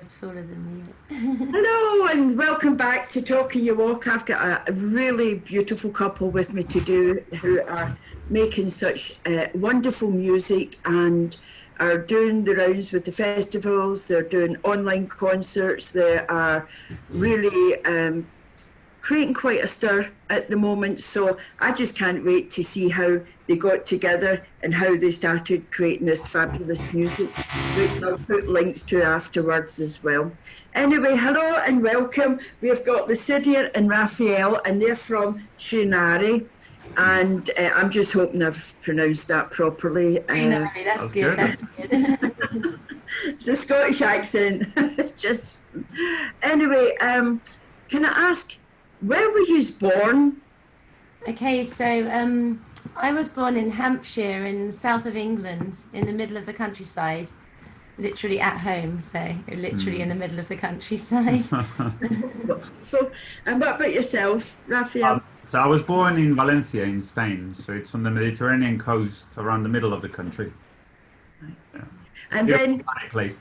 taller than me. Hello and welcome back to Talking Your Walk. I've got a really beautiful couple with me today who are making such wonderful music and are doing the rounds with the festivals. They're doing online concerts. They are really creating quite a stir at the moment. So I just can't wait to see how they got together and how they started creating this fabulous music, which I'll put links to afterwards as well. Anyway, hello and welcome. We've got Lucidia and Rafael, and they're from Shrinari. And I'm just hoping I've pronounced that properly. Shrinari, that's good. That's good. It's a Scottish accent. It's just... Anyway, can I ask, where were you born? Okay, so I was born in Hampshire in the south of England, in the middle of the countryside, literally at home, so literally in the middle of the countryside. So, and what about yourself, Rafael? So I was born in Valencia in Spain, so it's on the Mediterranean coast around the middle of the country. Yeah. And then, place.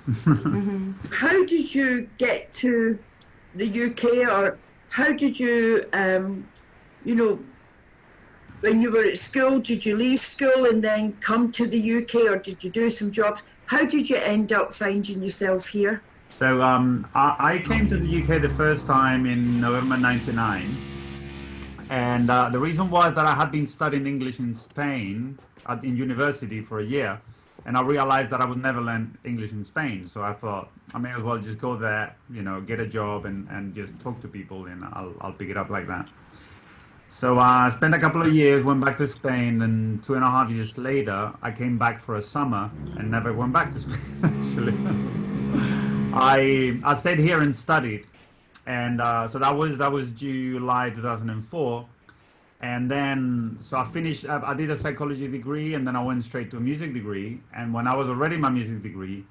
how did you get to the UK, or how did you, you know, when you were at school, did you leave school and then come to the UK, or did you do some jobs? How did you end up finding yourself here? So I came to the UK the first time in November '99, and the reason was that I had been studying English in Spain in university for a year, and I realized that I would never learn English in Spain. So I thought I may as well just go there, you know, get a job and just talk to people, and I'll pick it up like that. So I spent a couple of years, went back to Spain, and 2.5 years later, I came back for a summer and never went back to Spain, actually. I stayed here and studied, and so that was July 2004. And then, so I finished, I did a psychology degree, and then I went straight to a music degree. And when I was already in my music degree,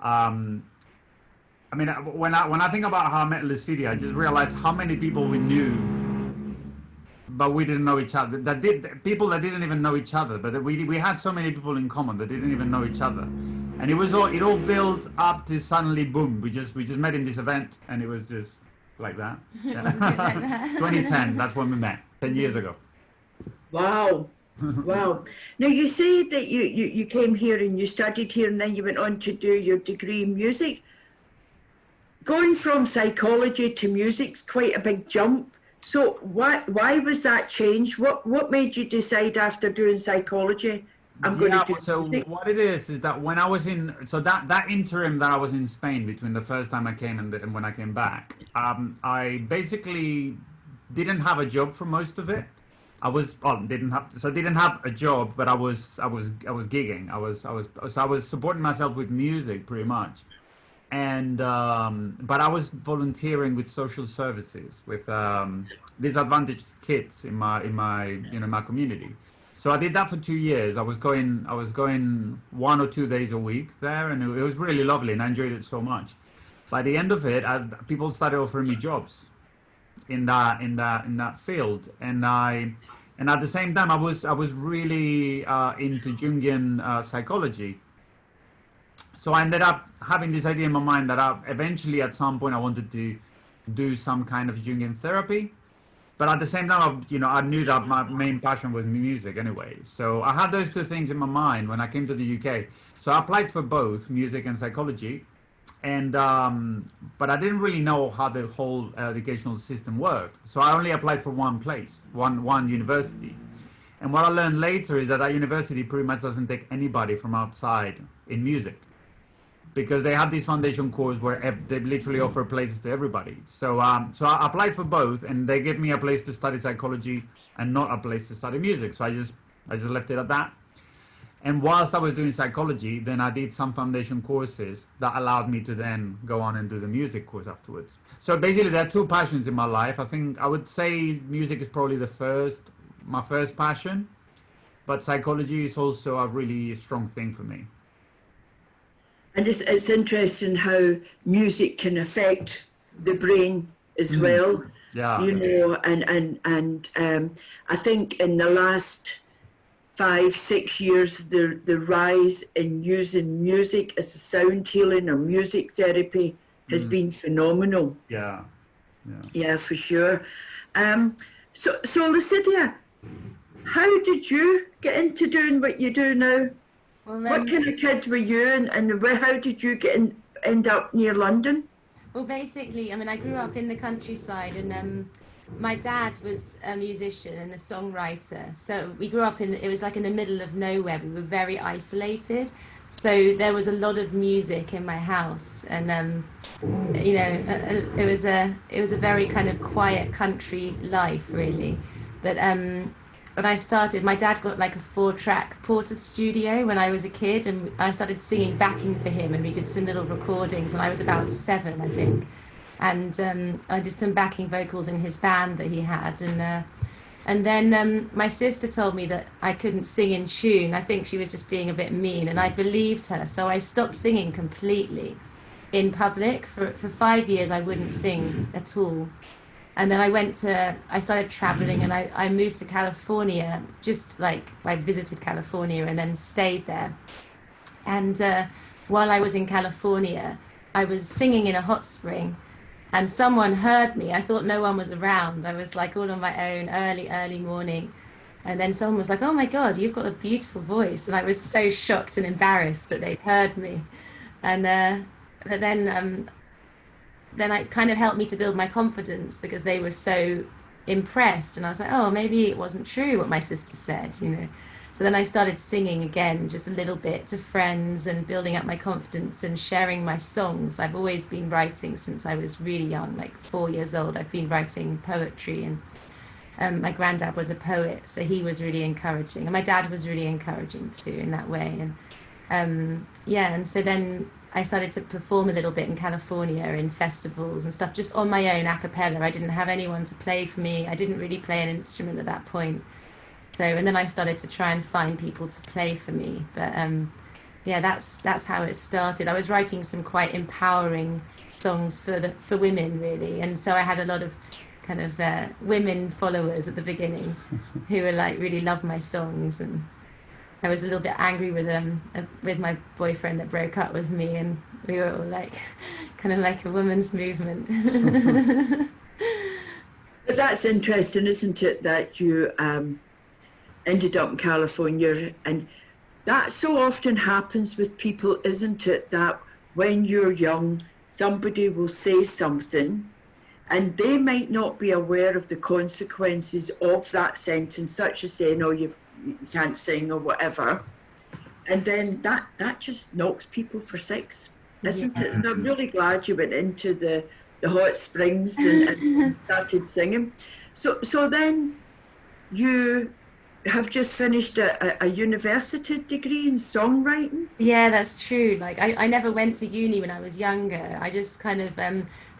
I mean, when I think about how I met Lucidia, I just realized how many people we knew, but we didn't know each other. People that didn't even know each other, but we had so many people in common that didn't even know each other. And it all built up to suddenly boom. We just met in this event, and it was just like that. It wasn't good like that. 2010, that's when we met, 10 years ago. Wow. Wow. Now you say that you came here and you studied here and then you went on to do your degree in music. Going from psychology to music's quite a big jump. So why was that change? What made you decide after doing psychology, I'm going to do music? What it is that when I was in, so that interim that I was in Spain between the first time I came and when I came back, I basically didn't have a job for most of it. I didn't have a job, but I was gigging. I was supporting myself with music pretty much, and but I was volunteering with social services with disadvantaged kids in my community. So I did that for 2 years. I was going 1 or 2 days a week there, and it was really lovely, and I enjoyed it so much. By the end of it, as people started offering me jobs in that field, and at the same time I was really into Jungian psychology. So I ended up having this idea in my mind that eventually at some point I wanted to do some kind of Jungian therapy. But at the same time, I knew that my main passion was music anyway. So I had those two things in my mind when I came to the UK. So I applied for both music and psychology, and but I didn't really know how the whole educational system worked. So I only applied for one place, one university. And what I learned later is that university pretty much doesn't take anybody from outside in music, because they have this foundation course where they literally offer places to everybody. So so I applied for both, and they gave me a place to study psychology and not a place to study music. So I just left it at that. And whilst I was doing psychology, then I did some foundation courses that allowed me to then go on and do the music course afterwards. So basically there are two passions in my life. I think I would say music is probably my first passion, but psychology is also a really strong thing for me. And it's interesting how music can affect the brain as well. Yeah. And I think in the last 5-6 years, the rise in using music as a sound healing or music therapy has been phenomenal. Yeah. Yeah, for sure. So Lucidia, how did you get into doing what you do now? Well, What kind of kid were you, and how did you end up near London? Well, basically, I mean, I grew up in the countryside, and my dad was a musician and a songwriter. So we grew up it was like in the middle of nowhere. We were very isolated. So there was a lot of music in my house, and you know, it was a very kind of quiet country life, really. But when I started, my dad got like a 4-track Porter studio when I was a kid, and I started singing backing for him, and we did some little recordings when I was about 7, I think. And I did some backing vocals in his band that he had, and then my sister told me that I couldn't sing in tune. I think she was just being a bit mean, and I believed her, so I stopped singing completely in public. For 5 years I wouldn't sing at all. And then I started traveling, and I moved to California, just like I visited California and then stayed there. And while I was in California, I was singing in a hot spring, and someone heard me. I thought no one was around. I was like all on my own, early morning. And then someone was like, "Oh my God, you've got a beautiful voice." And I was so shocked and embarrassed that they'd heard me. And but then it kind of helped me to build my confidence, because they were so impressed, and I was like, oh, maybe it wasn't true what my sister said, you know. So then I started singing again, just a little bit, to friends, and building up my confidence and sharing my songs. I've always been writing since I was really young, like 4 years old. I've been writing poetry, and my granddad was a poet, so he was really encouraging, and my dad was really encouraging too in that way. And and so then I started to perform a little bit in California in festivals and stuff, just on my own, a cappella. I didn't have anyone to play for me. I didn't really play an instrument at that point. So, and then I started to try and find people to play for me. But that's how it started. I was writing some quite empowering songs for women, really. And so I had a lot of kind of women followers at the beginning who were like, really loved my songs. And I was a little bit angry with my boyfriend that broke up with me, and we were all like, kind of like a women's movement. But that's interesting, isn't it, that you ended up in California, and that so often happens with people, isn't it, that when you're young, somebody will say something, and they might not be aware of the consequences of that sentence, such as saying, "Oh, you can't sing," or whatever, and then that just knocks people for 6, isn't it? So I'm really glad you went into the hot springs and started singing. So then you have just finished a university degree in songwriting. Yeah, that's true. Like I never went to uni when I was younger. I just kind of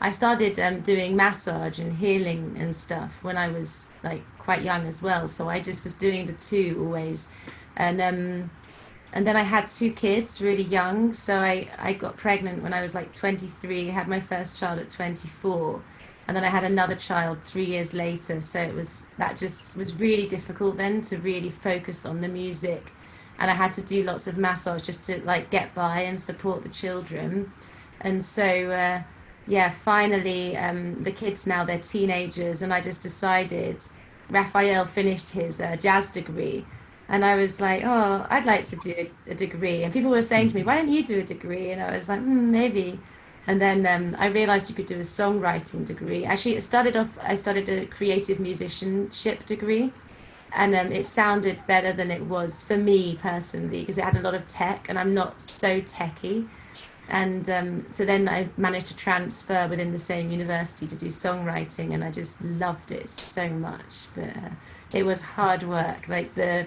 I started doing massage and healing and stuff when I was like quite young as well. So I just was doing the two always, and then I had 2 kids really young. So I got pregnant when I was like 23. Had my first child at 24. And then I had another child 3 years later. So that just was really difficult then to really focus on the music. And I had to do lots of massage just to like get by and support the children. And so, finally, the kids now, they're teenagers. And I just decided, Rafael finished his jazz degree. And I was like, oh, I'd like to do a degree. And people were saying to me, why don't you do a degree? And I was like, maybe. And then I realized you could do a songwriting degree. Actually, I started a creative musicianship degree, and it sounded better than it was for me personally, because it had a lot of tech, and I'm not so techy. And so then I managed to transfer within the same university to do songwriting, and I just loved it so much. But it was hard work, like the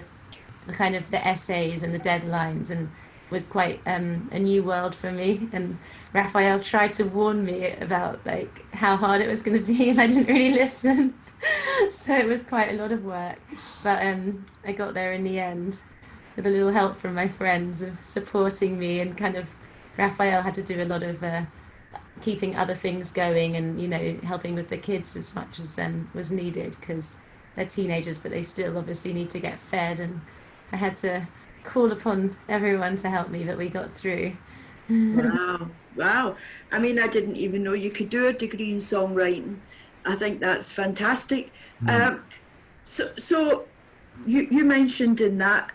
kind of the essays and the deadlines, and was quite a new world for me. And Rafael tried to warn me about like how hard it was going to be, and I didn't really listen. So it was quite a lot of work, but I got there in the end with a little help from my friends of supporting me, and kind of Rafael had to do a lot of keeping other things going, and helping with the kids as much as was needed, because they're teenagers, but they still obviously need to get fed, and I had to call upon everyone to help me, but we got through. Wow, wow. I mean, I didn't even know you could do a degree in songwriting. I think that's fantastic. Hmm. Um, so you mentioned in that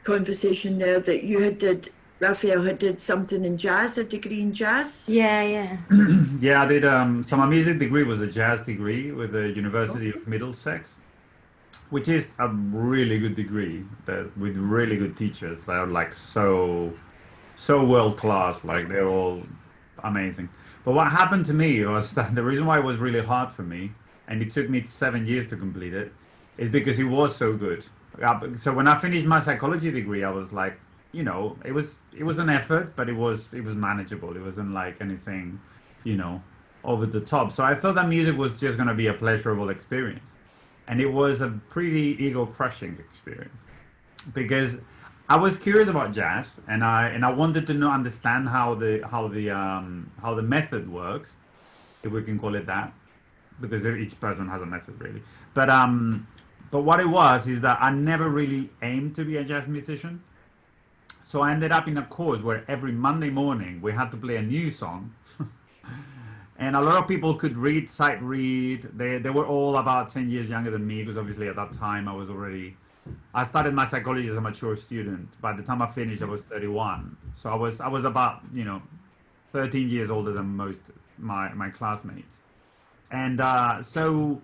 conversation there that Raphael had did something in jazz, a degree in jazz. Yeah, yeah. Yeah, I did. So my music degree was a jazz degree with the Oh, University of Middlesex, which is a really good degree that with really good teachers. They are like so world class. Like they're all amazing. But what happened to me was that the reason why it was really hard for me, and it took me 7 years to complete it, is because it was so good. So when I finished my psychology degree, I was like, it was an effort, but it was manageable. It wasn't like anything, you know, over the top. So I thought that music was just going to be a pleasurable experience, and it was a pretty ego crushing experience because I was curious about jazz, and I wanted to know understand how the method works, if we can call it that, because each person has a method really. But what it was is that I never really aimed to be a jazz musician. So I ended up in a course where every Monday morning we had to play a new song. And a lot of people could read, sight read. They were all about 10 years younger than me because obviously at that time I started my psychology as a mature student. By the time I finished, I was 31. So I was about, 13 years older than most my classmates. And so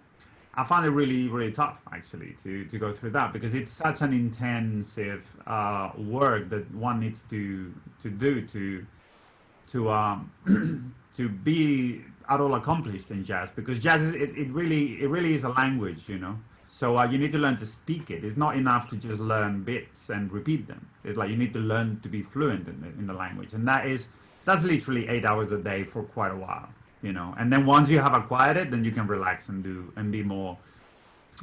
I found it really, really tough actually to go through that because it's such an intensive work that one needs to do to to be at all accomplished in jazz because jazz it really is a language, so you need to learn to speak it. It's not enough to just learn bits and repeat them. It's like you need to learn to be fluent in the language, and that's literally 8 hours a day for quite a while, and then once you have acquired it, then you can relax and be more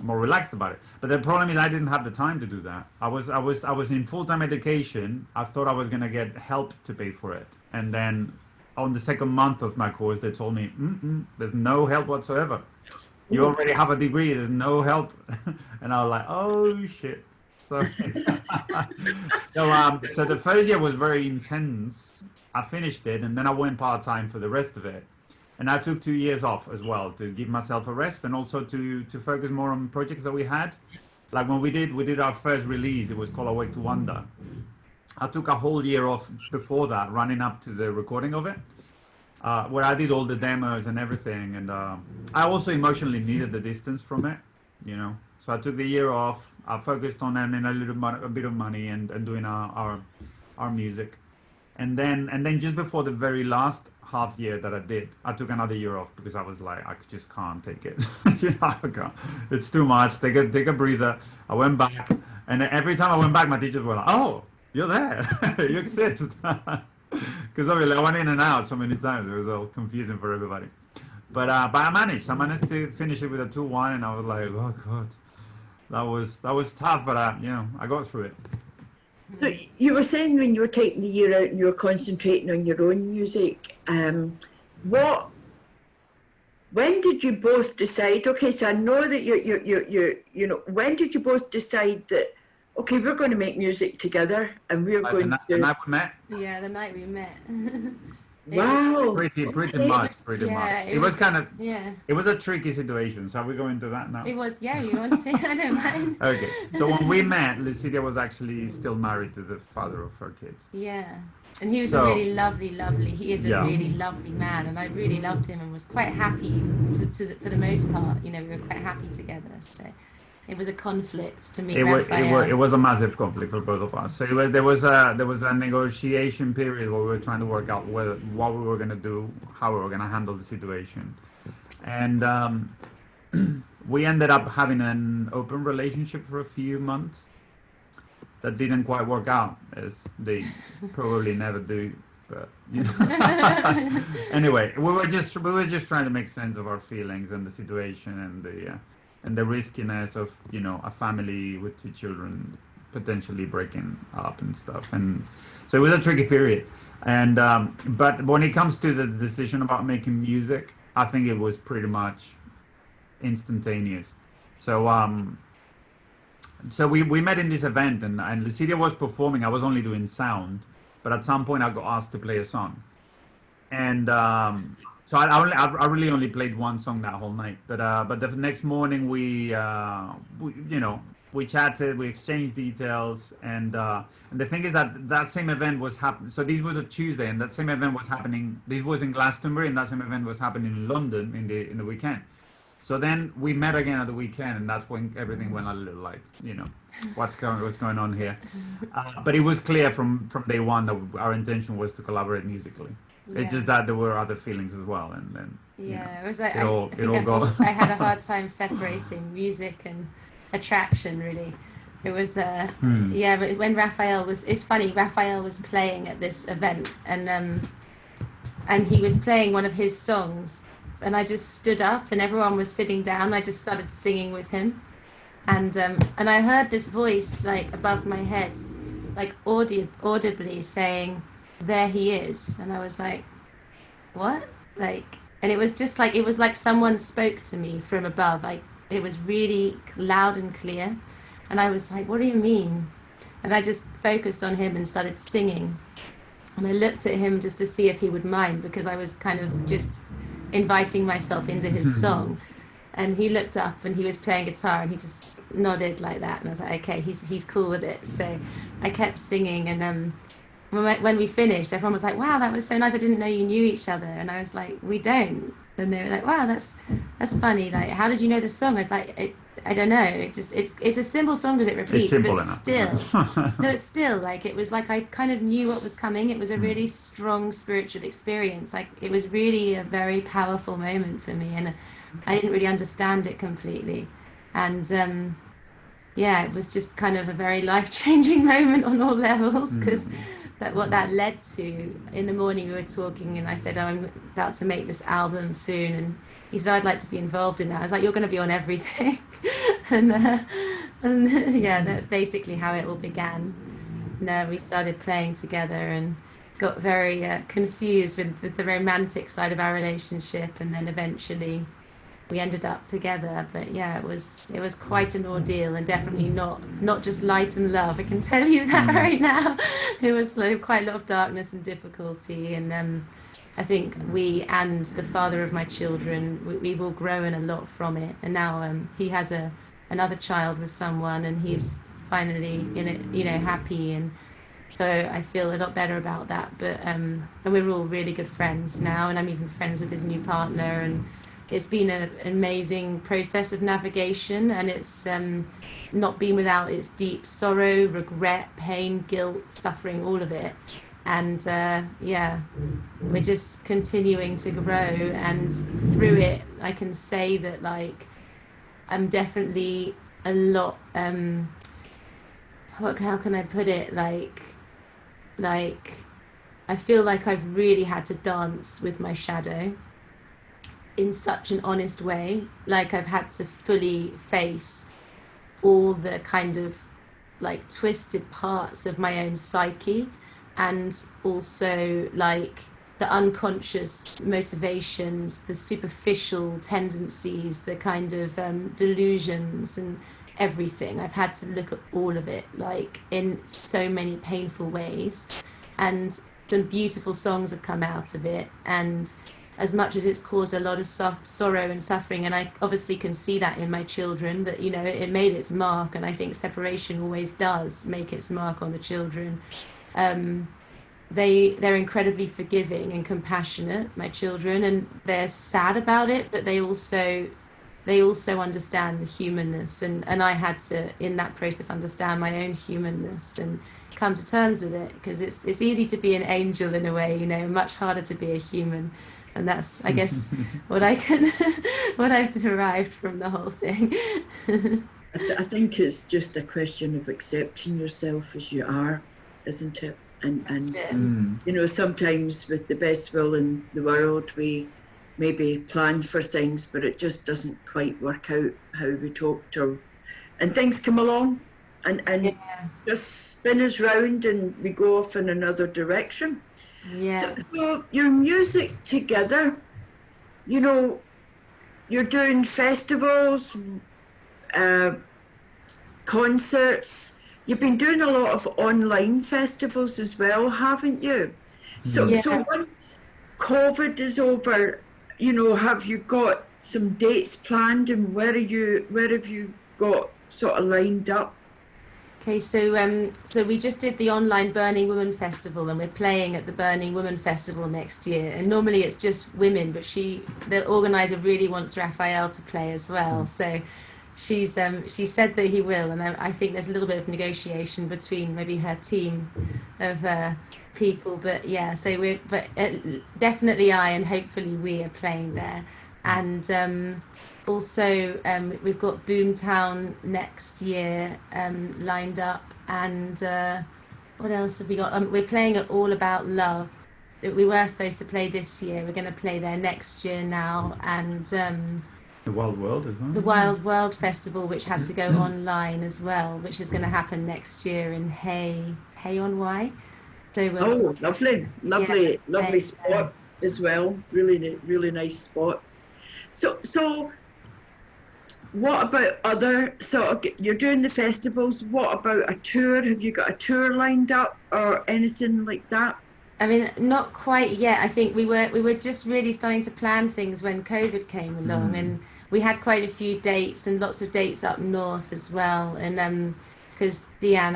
relaxed about it. But the problem is I didn't have the time to do that. I was in full-time education. I thought I was going to get help to pay for it. And then on the second month of my course, they told me, there's no help whatsoever. You already have a degree. There's no help. And I was like, oh shit. So, so the first year was very intense. I finished it and then I went part-time for the rest of it. And I took 2 years off as well to give myself a rest and also to focus more on projects that we had. Like when we did our first release, it was called Awake to Wonder. I took a whole year off before that, running up to the recording of it, where I did all the demos and everything. And I also emotionally needed the distance from it. So I took the year off. I focused on earning a bit of money and doing our music. And then just before the very last half year that I did, I took another year off because I was like, I just can't take it. I can't. It's too much. Take a breather. I went back, and every time I went back, my teachers were like, "Oh, you're there. You exist." Because obviously I went in and out so many times. It was all confusing for everybody. But I managed. I managed to finish it with a 2-1, and I was like, "Oh God, that was tough." But I got through it. so you were saying when you were taking the year out and you were concentrating on your own music, what when did you both decide? Okay, so I know that when did you both decide that okay, we're going to make music together and we're Like going the to night we met. Yeah, the night we met. wow. Pretty Okay. much. Yeah, It was kind of. yeah. It was a tricky situation. So we go into that now. It was, yeah, you want to say? I don't mind. Okay. So when we met, Lucidia was actually still married to the father of her kids. Yeah. And he was So- a really lovely, he is a Yeah. really lovely man, and I really loved him and was quite happy for the most part. We were quite happy together. So it was a conflict to meet Rafael. It was a massive conflict for both of us. So there was a negotiation period where we were trying to work out what we were going to do, how we were going to handle the situation. And we ended up having an open relationship for a few months. That didn't quite work out, as they probably never do. But anyway, we were just trying to make sense of our feelings and the situation and the riskiness of a family with 2 children potentially breaking up and stuff. And so it was a tricky period. And but when it comes to the decision about making music, I think it was pretty much instantaneous. So we met in this event, and Lucidia was performing. I was only doing sound, but at some point I got asked to play a song, and so I really only played one song that whole night. But the next morning we we chatted, we exchanged details, and the thing is that same event was happening. So this was a Tuesday, and that same event was happening. This was in Glastonbury, and that same event was happening in London in the weekend. So then we met again at the weekend, and that's when everything went a little like, what's going on here. But it was clear from day one that our intention was to collaborate musically. Yeah. It's just that there were other feelings as well, and then it was like I had a hard time separating music and attraction, really. It was but when it's funny, Rafael was playing at this event, and he was playing one of his songs, and I just stood up and everyone was sitting down. I just started singing with him, and I heard this voice like above my head, like audibly saying, "There he is," and I was like, "What?" And it was just like, it was like someone spoke to me from above. It was really loud and clear, and I was like, "What do you mean?" And I just focused on him and started singing, and I looked at him just to see if he would mind, because I was kind of just inviting myself into his song. And he looked up and he was playing guitar, and he just nodded like that, and I was like, okay, he's cool with it. So I kept singing, and when we finished, everyone was like, "Wow, that was so nice. I didn't know you knew each other." And I was like, "We don't." And they were like, "Wow, that's funny. Like, how did you know the song?" I was like, I don't know. It's a simple song because it repeats, but enough. Still, no, it's still like, it was like I kind of knew what was coming. It was a really strong spiritual experience. Like, it was really a very powerful moment for me, and I didn't really understand it completely. And it was just kind of a very life-changing moment on all levels, because what that led to, in the morning we were talking, and I said, "Oh, I'm about to make this album soon," and he said, "I'd like to be involved in that." I was like, "You're going to be on everything." and that's basically how it all began. And we started playing together and got very confused with the romantic side of our relationship, and then eventually we ended up together. But it was quite an ordeal, and definitely not just light and love, I can tell you that right now. It was quite a lot of darkness and difficulty, and I think we and the father of my children, we've all grown a lot from it. And now he has another child with someone, and he's finally in it, happy, and so I feel a lot better about that. But and we're all really good friends now, and I'm even friends with his new partner, and it's been an amazing process of navigation, and it's not been without its deep sorrow, regret, pain, guilt, suffering, all of it. And we're just continuing to grow, and through it I can say that, like, I'm definitely a lot how can I put it, like I feel like I've really had to dance with my shadow in such an honest way. Like, I've had to fully face all the kind of like twisted parts of my own psyche, and also like the unconscious motivations, the superficial tendencies, the kind of delusions and everything. I've had to look at all of it, like, in so many painful ways, and some beautiful songs have come out of it. And as much as it's caused a lot of sorrow and suffering, and I obviously can see that in my children, that it made its mark, and I think separation always does make its mark on the children. They're incredibly forgiving and compassionate, my children, and they're sad about it, but they also understand the humanness, and I had to, in that process, understand my own humanness and come to terms with it, because it's easy to be an angel in a way, much harder to be a human. And that's, I guess, what I've derived from the whole thing. I think it's just a question of accepting yourself as you are, isn't it? And sometimes with the best will in the world, we maybe plan for things, but it just doesn't quite work out how we hoped, and things come along and just spin us round, and we go off in another direction. Yeah. So your music together, you're doing festivals, concerts. you've been doing a lot of online festivals as well, haven't you? So, Yeah. so once COVID is over, have you got some dates planned, and where have you got sort of lined up? Okay, so we just did the online Burning Woman Festival, and we're playing at the Burning Woman Festival next year. And normally it's just women, but the organizer really wants Rafael to play as well. So she said that he will, and I think there's a little bit of negotiation between maybe her team of people, but yeah. So definitely I and hopefully we are playing there, and also we've got Boomtown next year lined up, and what else have we got? We're playing at All About Love. We were supposed to play this year. We're going to play there next year now, and The Wild World as well. the Wild World Festival, which had to go online as well, which is going to happen next year in Hay on Wye. So Oh, lovely spot as well. Really, really nice spot. So what about other sort of, you're doing the festivals, what about a tour? Have you got a tour lined up or anything like that? I mean, not quite yet. I think we were just really starting to plan things when COVID came along, and we had quite a few dates and lots of dates up north as well. And because Deanne,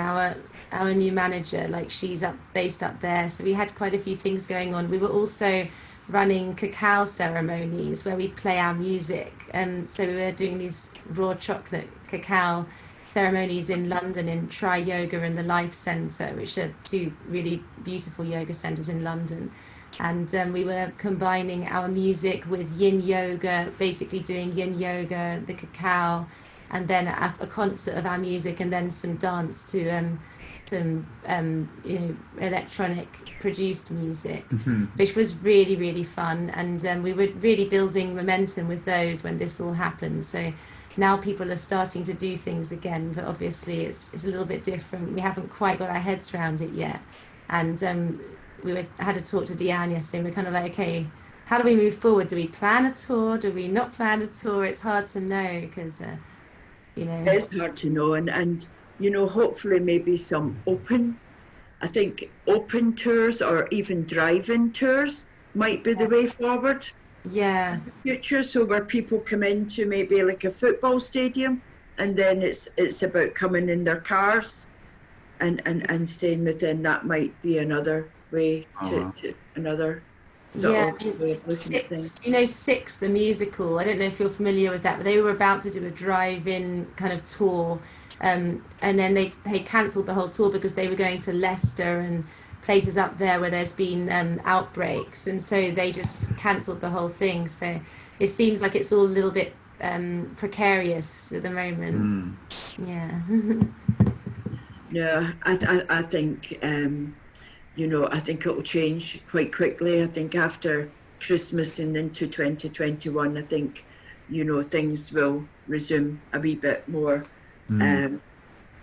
our new manager, like she's based up there, so we had quite a few things going on. We were also running cacao ceremonies where we play our music, and so we were doing these raw chocolate cacao ceremonies in London in Tri Yoga and the Life Centre, which are two really beautiful yoga centres in London. And we were combining our music with yin yoga, basically doing yin yoga, the cacao, and then a concert of our music, and then some dance to some electronic produced music, which was really, really fun. And we were really building momentum with those when this all happened. So now people are starting to do things again, but obviously it's a little bit different. We haven't quite got our heads around it yet. And had to talk to Deanne yesterday, and we're kind of like, okay, how do we move forward? Do we plan a tour? Do we not plan a tour? It's hard to know because, It's hard to know, and hopefully maybe some open tours or even drive-in tours might be the way forward. Yeah. In the future, so where people come into maybe like a football stadium, and then it's about coming in their cars and staying within. That might be another way to another sort of way of looking at things. Six, the musical, I don't know if you're familiar with that, but they were about to do a drive-in kind of tour, and then they cancelled the whole tour because they were going to Leicester and places up there where there's been outbreaks, and so they just cancelled the whole thing. So it seems like it's all a little bit precarious at the moment. Yeah. Yeah, I think I think it will change quite quickly. I think after Christmas and into 2021, I think things will resume a wee bit more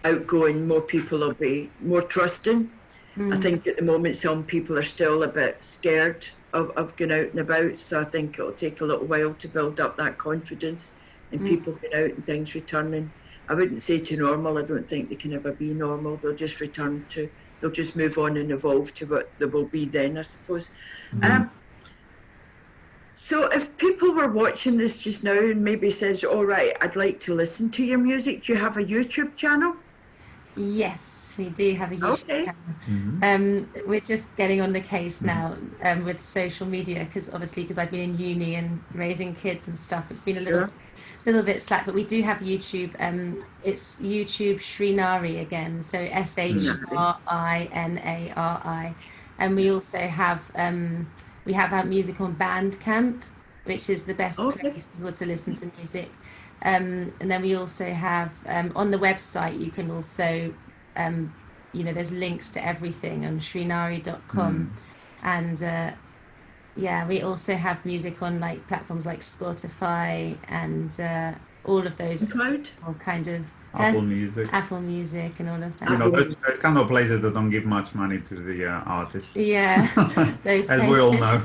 outgoing. More people will be more trusting. I think at the moment some people are still a bit scared of going out and about, so I think it'll take a little while to build up that confidence in people going out and things returning. I wouldn't say to normal. I don't think they can ever be normal. They'll just they'll just move on and evolve to what they will be then, I suppose. So if people were watching this just now and maybe says, all right, I'd like to listen to your music, do you have a YouTube channel? Yes, we do have a YouTube channel. We're just getting on the case now with social media, because I've been in uni and raising kids and stuff. It's been a little bit slack, but we do have YouTube. It's YouTube Shrinari again, so SHRINARI, and we also have our music on Bandcamp, which is the best place for people to listen to music. And then we also have on the website, you can also there's links to everything on shrinari.com. And we also have music on like platforms like Spotify and all of those all kind of Apple Music and all of that. Those kind of places that don't give much money to the artists. Yeah, those places. As we all know.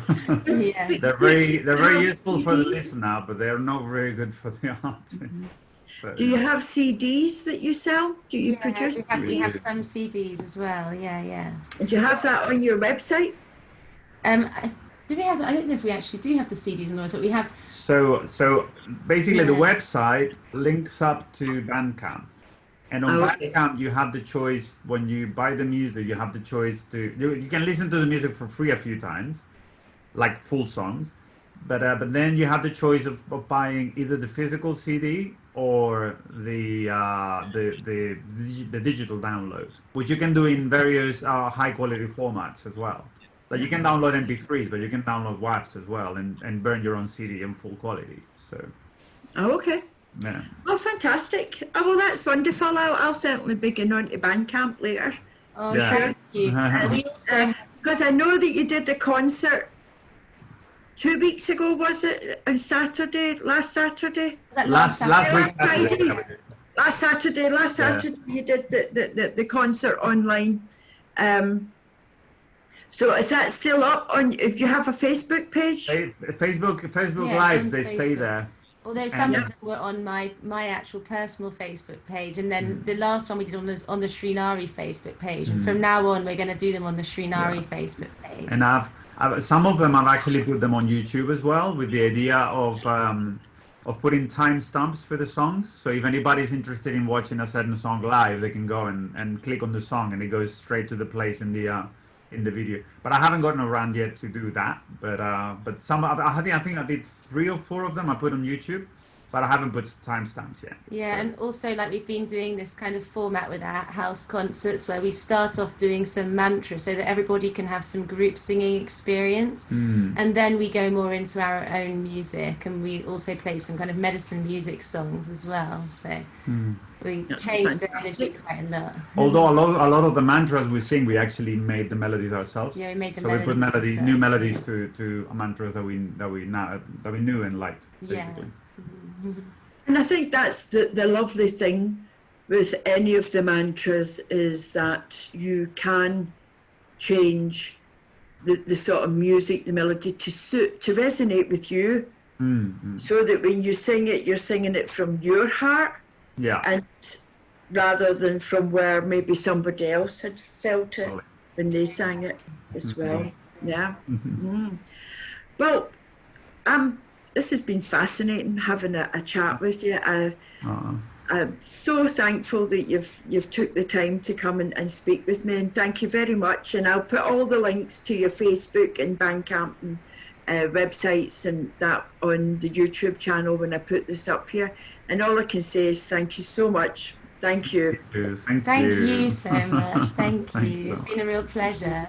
Yeah. They're very useful for the listener, but they're not very good for the artist. So, Do you have CDs that you sell? Do you Yeah, produce? we have some CDs as well. Yeah. And do you have that on your website? Do we have that? I don't know if we actually do have the CDs on the website. We have. so basically, the Yeah. website links up to Bandcamp. And on Okay. Bandcamp, you have the choice when you buy the music. You have the choice to you can listen to the music for free a few times, like full songs, but then you have the choice of buying either the physical CD or the digital download, which you can do in various high quality formats as well. Like you can download MP3s, but you can download WAVs as well and burn your own CD in full quality. So Okay. yeah. Oh, fantastic. Oh, well, that's wonderful. I'll certainly be going on to Bandcamp later. Oh, Yeah. thank you. We also. Because I know that you did a concert 2 weeks ago, was it? On Saturday, last Saturday? Was that Last week Friday. Saturday. Last Saturday you did the concert online. So is that still up on, if you have a Facebook page? Facebook Yeah, Lives, on they stay Facebook. there. Although some Yeah. of them were on my actual personal Facebook page, and then the last one we did on the Shrinari Facebook page. And from now on, we're going to do them on the Shrinari Facebook page. And I've some of them I've actually put them on YouTube as well, with the idea of putting timestamps for the songs. So if anybody's interested in watching a certain song live, they can go and click on the song, and it goes straight to the place in the video. But I haven't gotten around yet to do that. But some I think I did 3 or 4 of them I put on YouTube, but I haven't put timestamps yet. Yeah, So, and also like we've been doing this kind of format with our house concerts where we start off doing some mantras so that everybody can have some group singing experience, and then we go more into our own music, and we also play some kind of medicine music songs as well. So we change the energy quite a lot. although a lot of the mantras we sing, we actually made the melodies ourselves. Yeah, we made the so we put melodies new ourselves, melodies yeah. to mantras that we knew and liked, basically. And I think that's the lovely thing with any of the mantras, is that you can change the sort of music, the melody to resonate with you, so that when you sing it, you're singing it from your heart, Yeah. and rather than from where maybe somebody else had felt it when they sang it as well. Yeah. Well, this has been fascinating having a chat with you. I'm so thankful that you've took the time to come and speak with me, and thank you very much. And I'll put all the links to your Facebook and Bandcamp and websites and that on the YouTube channel when I put this up here. And all I can say is thank you so much. Thank you. Thank you. Thank you so much. Thank Thanks you. It's so been a real pleasure.